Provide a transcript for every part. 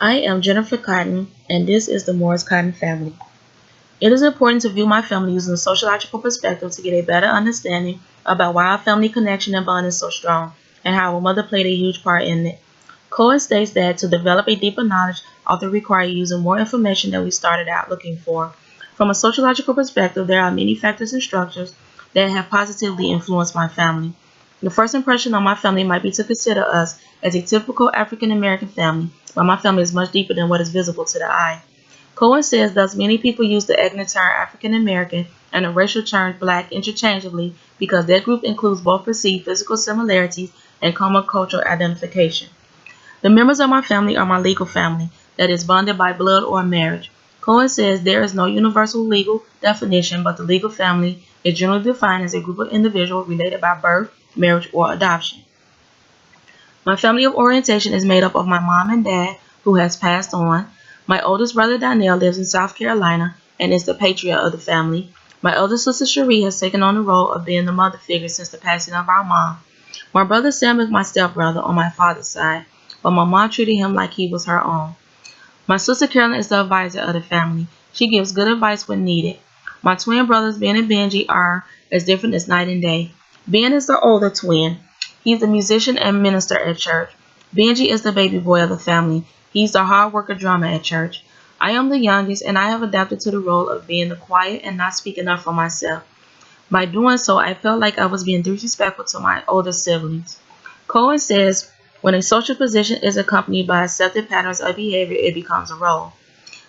I am Jennifer Cotton, and this is the Morris-Cotten Family. It is important to view my family using a sociological perspective to get a better understanding about why our family connection and bond is so strong, and how our mother played a huge part in it. Cohen states that to develop a deeper knowledge often requires using more information than we started out looking for. From a sociological perspective, there are many factors and structures that have positively influenced my family. The first impression on my family might be to consider us as a typical African American family, but my family is much deeper than what is visible to the eye. Cohen says thus many people use the ethnic term African American and the racial term black interchangeably because that group includes both perceived physical similarities and common cultural identification. The members of my family are my legal family, that is bonded by blood or marriage. Cohen says there is no universal legal definition, but the legal family is generally defined as a group of individuals related by birth, marriage, or adoption. My family of orientation is made up of my mom and dad, who has passed on. My oldest brother Daniel lives in South Carolina and is the patriarch of the family. My elder sister Cherie has taken on the role of being the mother figure since the passing of our mom. My brother Sam is my stepbrother on my father's side, but my mom treated him like he was her own. My sister Carolyn is the advisor of the family. She gives good advice when needed. My twin brothers Ben and Benji are as different as night and day. Ben is the older twin. He's the musician and minister at church. Benji is the baby boy of the family. He's the hard worker drummer at church. I am the youngest, and I have adapted to the role of being the quiet and not speaking up for myself. By doing so, I felt like I was being disrespectful to my older siblings. Cohen says, when a social position is accompanied by accepted patterns of behavior, it becomes a role.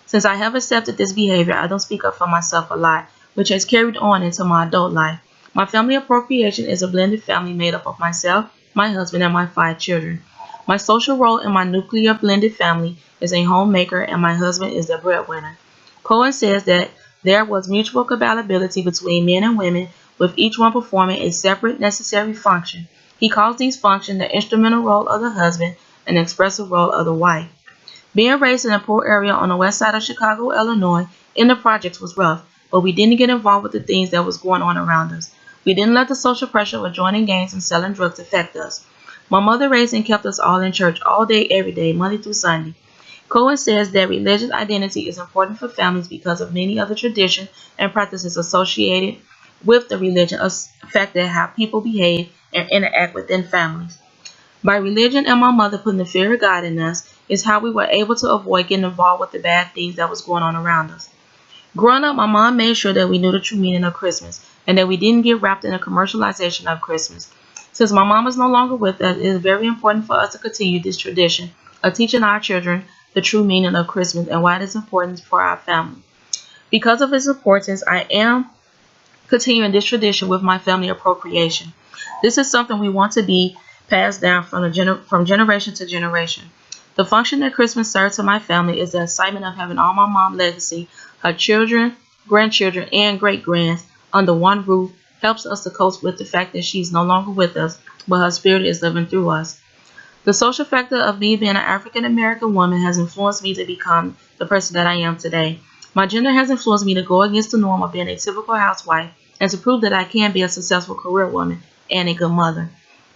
Since I have accepted this behavior, I don't speak up for myself a lot, which has carried on into my adult life. My family appropriation is a blended family made up of myself, my husband, and my 5 children. My social role in my nuclear blended family is a homemaker, and my husband is the breadwinner. Cohen says that there was mutual compatibility between men and women, with each one performing a separate necessary function. He calls these functions the instrumental role of the husband and the expressive role of the wife. Being raised in a poor area on the west side of Chicago, Illinois, in the projects was rough, but we didn't get involved with the things that was going on around us. We didn't let the social pressure of joining gangs and selling drugs affect us. My mother raised and kept us all in church all day, every day, Monday through Sunday. Cohen says that religious identity is important for families because of many of the traditions and practices associated with the religion affected how people behave and interact within families. By religion and my mother putting the fear of God in us is how we were able to avoid getting involved with the bad things that was going on around us. Growing up, my mom made sure that we knew the true meaning of Christmas and that we didn't get wrapped in a commercialization of Christmas. Since my mom is no longer with us, it is very important for us to continue this tradition of teaching our children the true meaning of Christmas and why it is important for our family. Because of its importance, I am continuing this tradition with my family appropriation. This is something we want to be passed down from generation to generation. The function that Christmas serves to my family is the excitement of having all my mom's legacy, her children, grandchildren, and great-grands under one roof helps us to cope with the fact that she's no longer with us, but her spirit is living through us. The social factor of me being an African American woman has influenced me to become the person that I am today. My gender has influenced me to go against the norm of being a typical housewife and to prove that I can be a successful career woman and a good mother.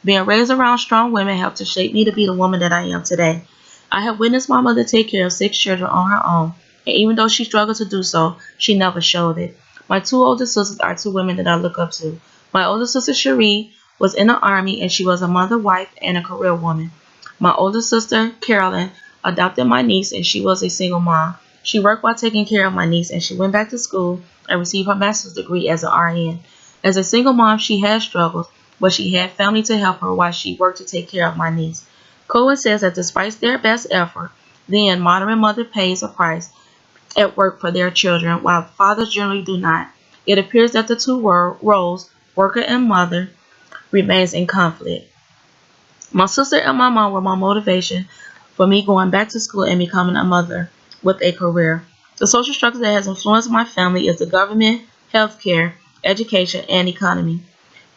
Being raised around strong women helped to shape me to be the woman that I am today. I have witnessed my mother take care of 6 children on her own, and even though she struggled to do so, she never showed it. My 2 older sisters are 2 women that I look up to. My older sister Cherie was in the Army, and she was a mother, wife, and a career woman. My older sister Carolyn adopted my niece, and she was a single mom. She worked while taking care of my niece, and she went back to school and received her master's degree as an RN. As a single mom, she had struggles, but she had family to help her while she worked to take care of my niece. Cohen says that despite their best effort, then modern mother pays a price at work for their children, while fathers generally do not. It appears that the 2 roles, worker and mother, remains in conflict. My sister and my mom were my motivation for me going back to school and becoming a mother with a career. The social structure that has influenced my family is the government, healthcare, education, and economy.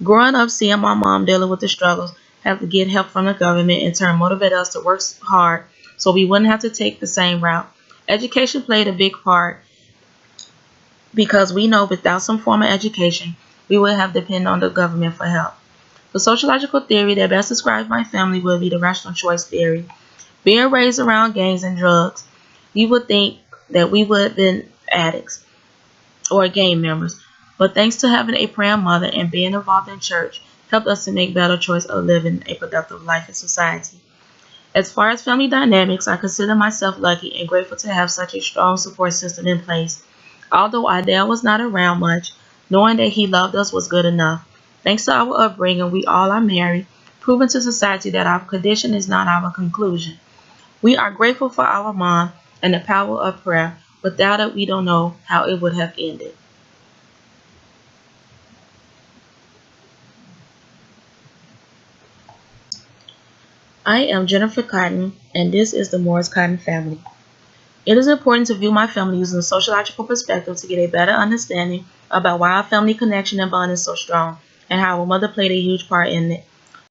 Growing up, seeing my mom dealing with the struggles, have to get help from the government, in turn motivate us to work hard so we wouldn't have to take the same route. Education played a big part because we know without some form of education, we would have depended on the government for help. The sociological theory that best describes my family would be the rational choice theory. Being raised around gangs and drugs, you would think that we would have been addicts or gang members. But thanks to having a praying mother and being involved in church, helped us to make better choice of living a productive life in society. As far as family dynamics, I consider myself lucky and grateful to have such a strong support system in place. Although our dad was not around much, knowing that he loved us was good enough. Thanks to our upbringing, we all are married, proving to society that our condition is not our conclusion. We are grateful for our mom and the power of prayer. Without it, we don't know how it would have ended. I am Jennifer Cotton, and this is the Morris-Cotten Family. It is important to view my family using a sociological perspective to get a better understanding about why our family connection and bond is so strong and how our mother played a huge part in it.